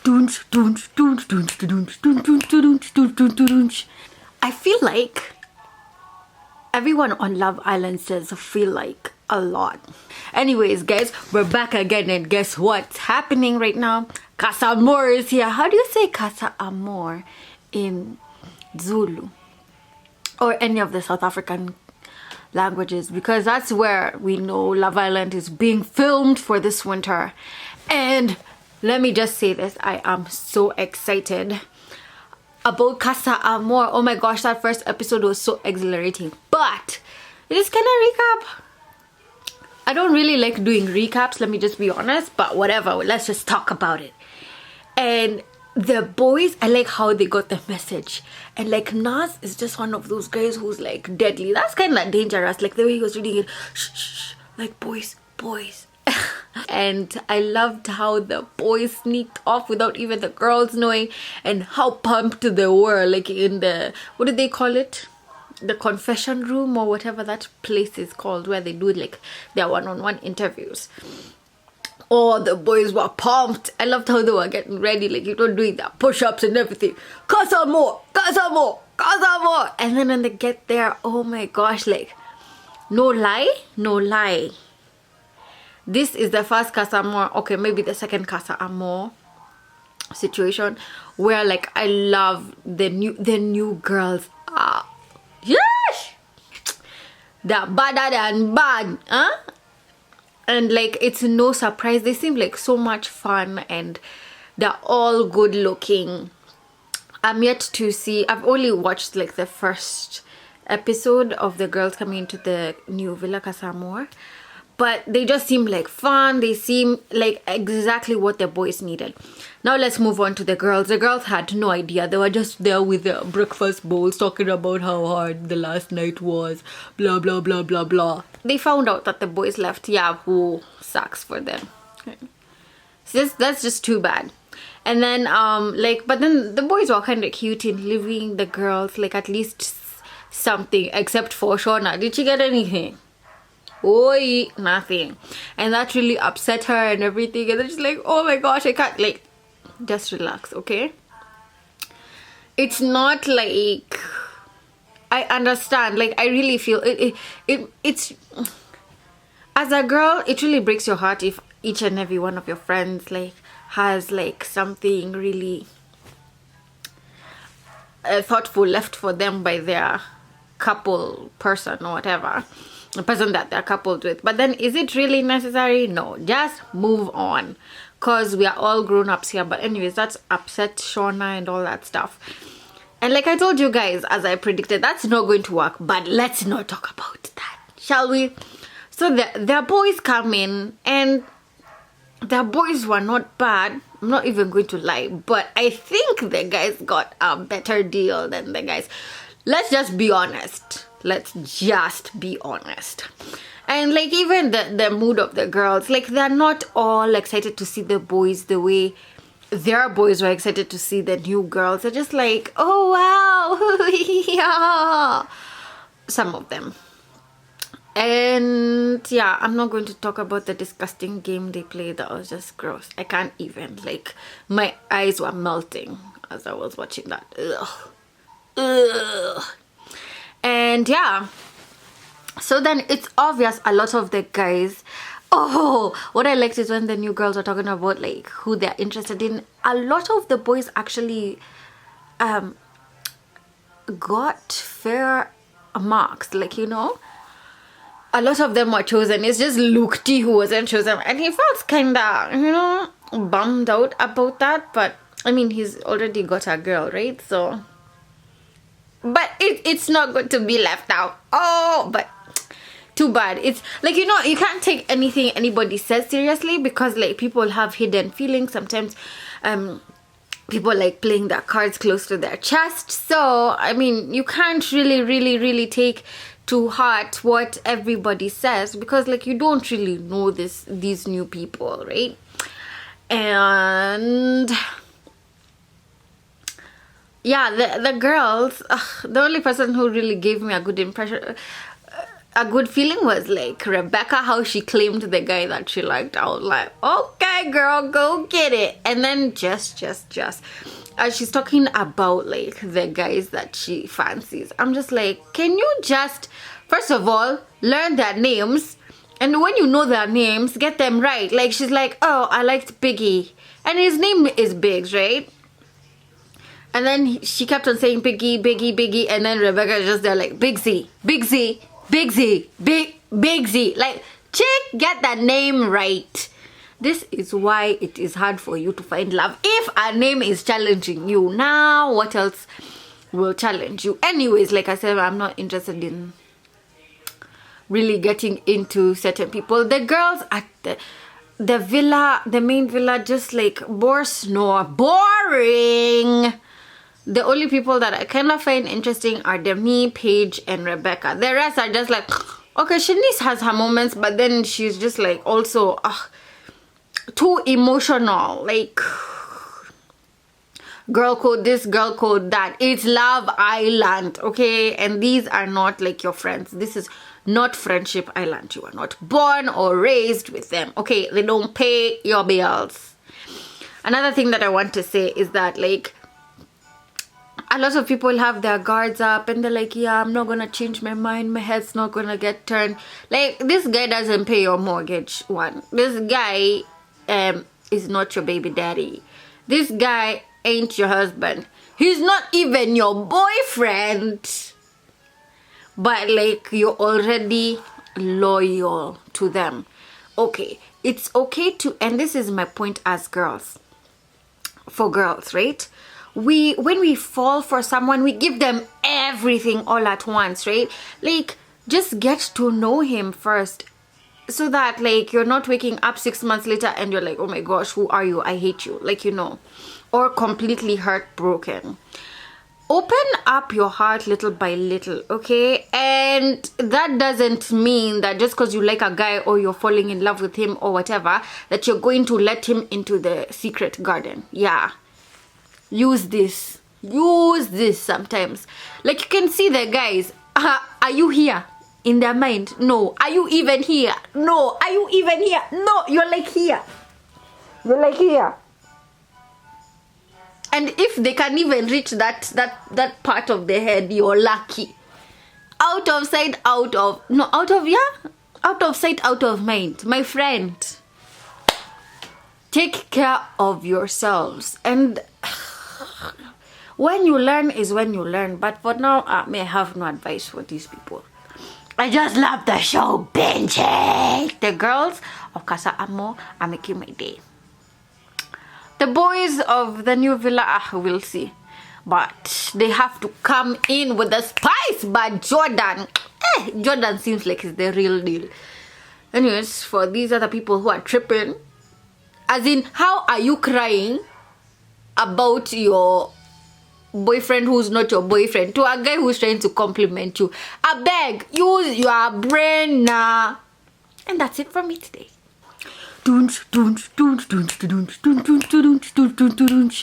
I feel like everyone on Love Island says feel like a lot. Anyways, guys, we're back again, and guess what's happening right now? Casa Amor is here. How do you say Casa Amor in Zulu or any of the South African languages? Because that's where we know Love Island is being filmed for this winter. And let me just say this, I am so excited about Casa Amor. Oh my gosh, that first episode was so exhilarating. But just kind of recap. I don't really like doing recaps, let me just be honest, but whatever, let's just talk about it. And the boys, I like how they got the message. And like Nas is just one of those guys who's like deadly. That's kind of dangerous, like the way he was reading it, shh, shh, shh, like boys. And I loved how the boys sneaked off without even the girls knowing, and how pumped they were, like in the, what did they call it? The confession room or whatever that place is called, where they do like their one-on-one interviews. Oh, the boys were pumped. I loved how they were getting ready, like, you know, doing their push-ups and everything. Casa Amor, Casa Amor, Casa Amor. And then when they get there, oh my gosh, like, no lie, this is the first Casa Amor, okay, maybe the second Casa Amor situation, where like I love the new girls. Yes, they're badder than bad, huh? And like it's no surprise, they seem like so much fun, and they're all good looking. I'm yet to see, I've only watched like the first episode of the girls coming into the new Villa Casa Amor, but they just seem like fun. They seem like exactly what the boys needed. Now let's move on to the girls. The girls had no idea. They were just there with their breakfast bowls talking about how hard the last night was. Blah, blah, blah, blah, blah. They found out that the boys left. Yeah, who sucks for them. So that's just too bad. And then, but then the boys were kind of cute in leaving the girls, like, at least something, except for Shauna. Did she get anything? Oi, nothing. And that really upset her and everything. And then she's like, oh my gosh, I can't, like, just relax, okay? It's not like, I understand, like, I really feel it's as a girl, it really breaks your heart if each and every one of your friends like has like something really thoughtful left for them by their couple person or whatever, the person that they're coupled with. But then is it really necessary? No, just move on, because we are all grown-ups here. But anyways, that's upset Shauna and all that stuff. And like I told you guys, as I predicted, that's not going to work. But let's not talk about that, shall we? So their boys come in, and their boys were not bad. I'm not even going to lie, but I think the guys got a better deal than the guys. Let's just be honest. Let's just be honest. And like even the mood of the girls, like they're not all excited to see the boys the way their boys were excited to see the new girls. They're just like, oh wow, yeah. Some of them. And yeah, I'm not going to talk about the disgusting game they played. That was just gross. I can't even, like, my eyes were melting as I was watching that. Ugh. And yeah, so then it's obvious a lot of the guys, oh, what I liked is when the new girls are talking about like who they're interested in. A lot of the boys actually got fair marks, like, you know, a lot of them were chosen. It's just Luke T who wasn't chosen, and he felt kind of, you know, bummed out about that. But I mean, he's already got a girl, right? So, but it's not going to be left out. Oh, but too bad. It's like, you know, you can't take anything anybody says seriously, because like people have hidden feelings sometimes. People like playing their cards close to their chest. So I mean, you can't really take to heart what everybody says, because like you don't really know these new people, right? And yeah, the girls, the only person who really gave me a good impression, a good feeling was like Rebecca, how she claimed the guy that she liked. I was like, okay girl, go get it. And then just as she's talking about like the guys that she fancies, I'm just like, can you just first of all learn their names, and when you know their names, get them right. Like she's like, oh, I liked Biggie, and his name is Biggs, right? And then she kept on saying Biggie, Biggie, Biggie, and then Rebecca is just there like Big Z, Big Z, Big Z, Big Z. Like, chick, get that name right. This is why it is hard for you to find love. If a name is challenging you, now what else will challenge you? Anyways, like I said, I'm not interested in really getting into certain people. The girls at the villa, the main villa, just like bore snore, boring. The only people that I kind of find interesting are Demi, Paige, and Rebecca. The rest are just like, okay, Shanice has her moments, but then she's just like also too emotional. Like, girl code this, girl code that. It's Love Island, okay? And these are not like your friends. This is not Friendship Island. You are not born or raised with them, okay? They don't pay your bills. Another thing that I want to say is that, like, a lot of people have their guards up and they're like, yeah, I'm not gonna change my mind, my head's not gonna get turned. Like, this guy doesn't pay your mortgage. One, this guy is not your baby daddy. This guy ain't your husband. He's not even your boyfriend, but like, you're already loyal to them. Okay, it's okay to, and this is my point as girls, for girls, right? When we fall for someone, we give them everything all at once, right? Like, just get to know him first, so that like you're not waking up 6 months later and you're like, oh my gosh, who are you? I hate you. Like, you know, or completely heartbroken. Open up your heart little by little, okay? And that doesn't mean that just because you like a guy or you're falling in love with him or whatever, that you're going to let him into the secret garden. Yeah. Use this sometimes. Like, you can see the guys, are you here? In their mind, no. Are you even here? No. Are you even here? No. You're like here. You're like here. And if they can even reach that part of the head, you're lucky. Out of sight, out of sight, out of mind. My friend, take care of yourselves. And when you learn is when you learn. But for now, I may have no advice for these people. I just love the show. Binge it. The girls of Casa Amor are making my day. The boys of the new villa, we'll see. But they have to come in with the spice. But Jordan, Jordan seems like he's the real deal. Anyways, for these other people who are tripping, as in, how are you crying about your boyfriend who's not your boyfriend to a guy who's trying to compliment you? I beg, use your brain now. And that's it for me today.